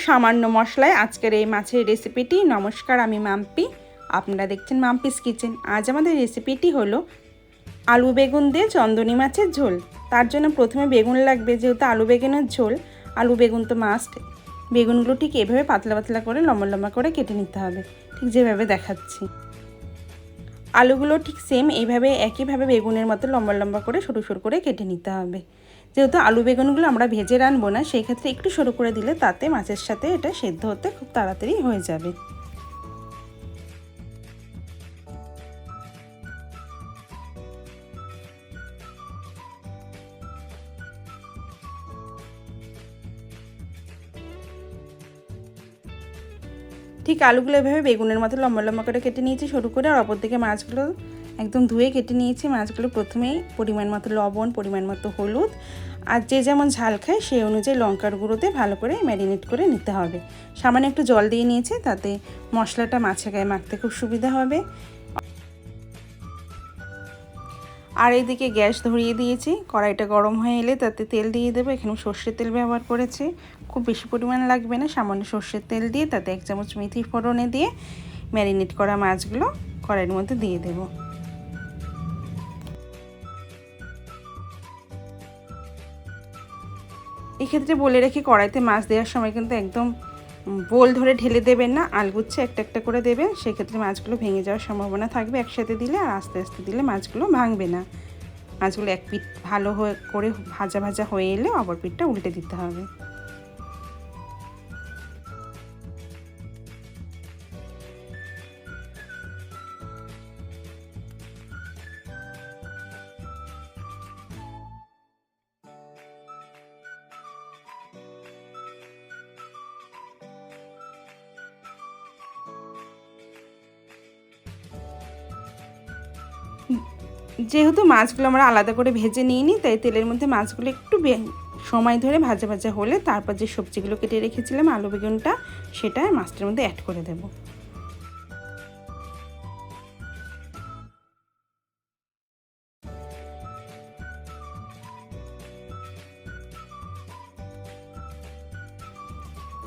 সামান্য মশলায় আজকের এই মাছের রেসিপিটি। নমস্কার, আমি মাম্পি, আপনারা দেখছেন মাম্পিস কিচেন। আজ আমাদের রেসিপিটি হলো আলু বেগুন দিয়ে চন্দনী মাছের ঝোল। তার জন্য প্রথমে বেগুন লাগবে, যেহেতু আলু বেগুনের ঝোল, আলু বেগুন তো মাস্ট। বেগুনগুলো ঠিক এভাবে পাতলা পাতলা করে লম্বা লম্বা করে কেটে নিতে হবে, ঠিক যেভাবে দেখাচ্ছি। আলুগুলো ঠিক সেম এইভাবে একইভাবে বেগুনের মতো লম্বা লম্বা করে সরু সরু করে কেটে নিতে হবে। যেহেতু আলু বেগুনগুলো আমরা ভেজে রানবো না, সেই ক্ষেত্রে একটু সরু করে দিলে তাতে মাছের সাথে এটা সেদ্ধ হতে খুব তাড়াতাড়ি হয়ে যাবে। ঠিক আলুগুলো এভাবে বেগুনের মতো লম্বা লম্বা করে কেটে নিয়েছি সরু করে, আর অপর দিকে মাছগুলো একদম ধুয়ে কেটে নিয়েছি। মাছগুলো প্রথমেই পরিমাণ মতো লবণ, পরিমাণ মতো হলুদ, আর যে যেমন ঝাল খায় সেই অনুযায়ী লঙ্কার গুঁড়োতে ভালো করে ম্যারিনেট করে নিতে হবে। সামান্য একটু জল দিয়ে নিয়েছি, তাতে মশলাটা মাছের গায়ে মাখতে খুব সুবিধা হবে। আর এইদিকে গ্যাস ধরিয়ে দিয়েছি, কড়াইটা গরম হয়ে এলে তাতে তেল দিয়ে দেবো। এখানে সর্ষের তেল ব্যবহার করেছি, খুব বেশি পরিমাণ লাগবে না। সামান্য সর্ষের তেল দিয়ে তাতে 1 চামচ মেথি ফোড়নে দিয়ে ম্যারিনেট করা মাছগুলো কড়াইয়ের মধ্যে দিয়ে দেবো। এক্ষেত্রে বলে রাখি, কড়াইতে মাছ দেওয়ার সময় কিন্তু একদম বোল ধরে ঢেলে দেবেন না, আলগুচ্ছে একটা একটা করে দেবেন। সেক্ষেত্রে মাছগুলো ভেঙে যাওয়ার সম্ভাবনা থাকবে একসাথে দিলে, আর আস্তে আস্তে দিলে মাছগুলো ভাঙবে না। মাছগুলো এক পিঠ ভালো করে ভাজা ভাজা হয়ে এলে অপর পিঠটা উল্টে দিতে হবে। যেহেতু মাছগুলো আমরা আলাদা করে ভেজে নিইনি, তাই তেলের মধ্যে মাছগুলো একটু সময় ধরে ভাজা ভাজা হলে তারপর যে সবজিগুলো কেটে রেখেছিলাম আলু বেগুনটা, সেটা মাছটার মধ্যে অ্যাড করে দেব।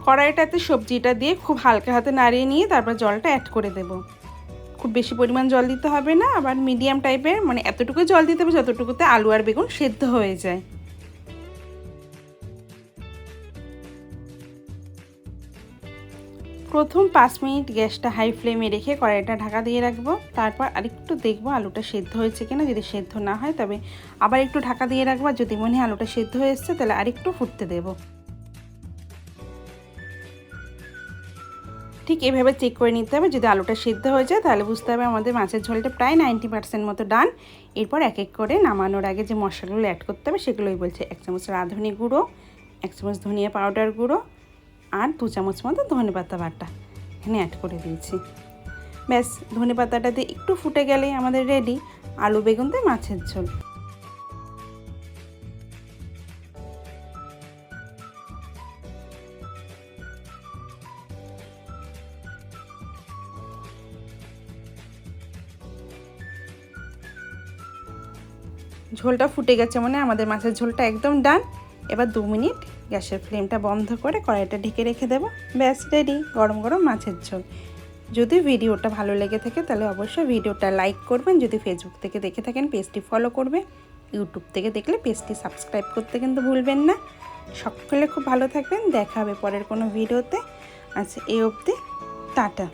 কড়াইটাতে সবজিটা দিয়ে খুব হালকা হাতে নাড়িয়ে নিয়ে তারপর জলটা অ্যাড করে দেব। খুব বেশি পরিমাণ জল দিতে হবে না, আবার মিডিয়াম টাইপের, মানে এতটুকুই জল দিতে হবে যতটুকুতে আলু আর বেগুন সেদ্ধ হয়ে যায়। প্রথম 5 মিনিট গ্যাসটা হাই ফ্লেমে রেখে কড়াইটা ঢাকা দিয়ে রাখবো। তারপর আরেকটু দেখবো আলুটা সেদ্ধ হয়েছে কিনা। যদি সেদ্ধ না হয় তবে আবার একটু ঢাকা দিয়ে রাখবো। যদি মনে হয় আলুটা সেদ্ধ হয়ে এসছে তাহলে আরেকটু ফুটতে দেবো। ঠিক এভাবে চেক করে নিতে হবে। যদি আলুটা সিদ্ধ হয়ে যায় তাহলে বুঝতে হবে আমাদের মাছের ঝোলটা প্রায় 90% মতো ডান। এরপর এক এক করে নামানোর আগে যে মশলাগুলো অ্যাড করতে হবে সেগুলোই বলছে। 1 চামচ রাঁধুনি গুঁড়ো, 1 চামচ ধনিয়া পাউডার গুঁড়ো, আর 2 চামচ মতো ধনেপাতা বাটা এখানে অ্যাড করে দিয়েছি। ব্যাস, ধনেপাতাটা দিয়ে একটু ফুটে গেলেই আমাদের রেডি আলু বেগুন দিয়ে মাছের ঝোল। ঝোলটা ফুটে গেছে, মানে আমাদের মাছের ঝোলটা একদম ডান। এবার 2 মিনিট গ্যাসের ফ্লেমটা বন্ধ করে কড়াইটা ঢেকে রেখে দেবো। ব্যাস রেডি গরম গরম মাছের ঝোল। যদি ভিডিওটা ভালো লেগে থাকে তাহলে অবশ্যই ভিডিওটা লাইক করবেন। যদি ফেসবুক থেকে দেখে থাকেন পেজটি ফলো করবেন, ইউটিউব থেকে দেখলে পেজটি সাবস্ক্রাইব করতে কিন্তু ভুলবেন না। সকলে খুব ভালো থাকবেন, দেখা হবে পরের কোনো ভিডিওতে। আচ্ছা, এই অবধি টাটা।